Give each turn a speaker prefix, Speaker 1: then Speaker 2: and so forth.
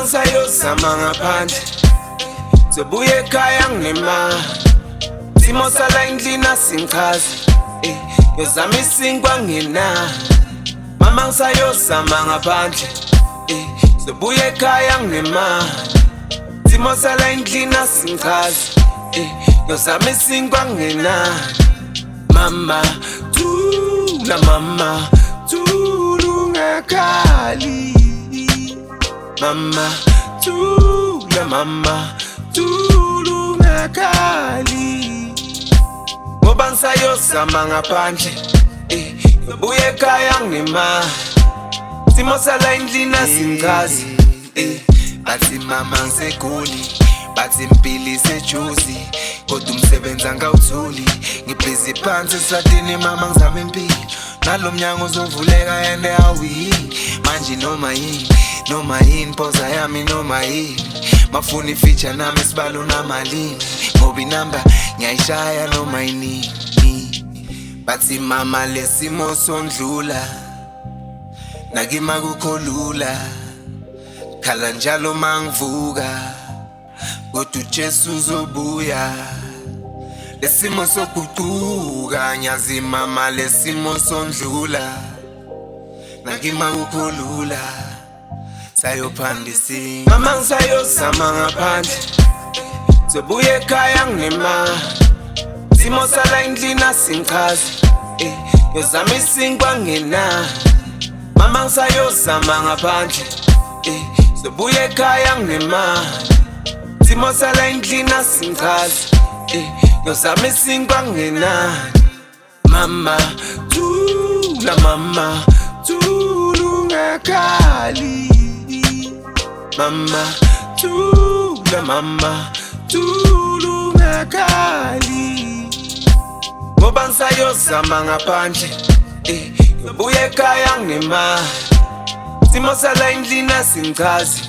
Speaker 1: ngisayozama ngaphandle Sobuye ekhaya nginemali Simo sala endlini asingichazi Yozama isinkwa ngina Mama ngisayozama ngaphandle Sobuye ekhaya nginemali Simo sala endlini asingichazi Yozama isinkwa ngina Mama tula mama tulu ngakali Mama tulu ngakali Ngoba ngisayozama ngaphandle Sobuye ekhaya nginemali Simo sala endlini asingichazi Bathi mama ngiseguli Bathi impilo isejuicy Kodwa umsebenzi angawutholi Ngibhizi phansi esatini mama ngizama impilo Nalo mnyango uzovuleka and awuyini Manje noma yini Poza yami noma yini Mafuna ifeature nami isibalo namalini Ngoba inamba ngiyayishaya noma yini Bathi mama lesimo sondlula Nakima kukho lula Khala njalo mangivuka Kodwa uJesu uzobuya Lesimo sokuguquka nyazi mama lesimo sondlula Nakima kukho lula sayophandisi Mama ngisayozama ngaphandle Sobuye ekhaya nginemali Simo sala endlini asingichazi Yozama isinkwa ngina Mama ngisayozama ngaphandle Sobuye ekhaya nginemali Simo sala endlini asingichazi Yozama isinkwa ngina Mama tulu ngakali Mama tulu ngakali Ngoba ngisayozama ngaphandle Sobuye ekhaya nginemali Simo sala endlini asingichazi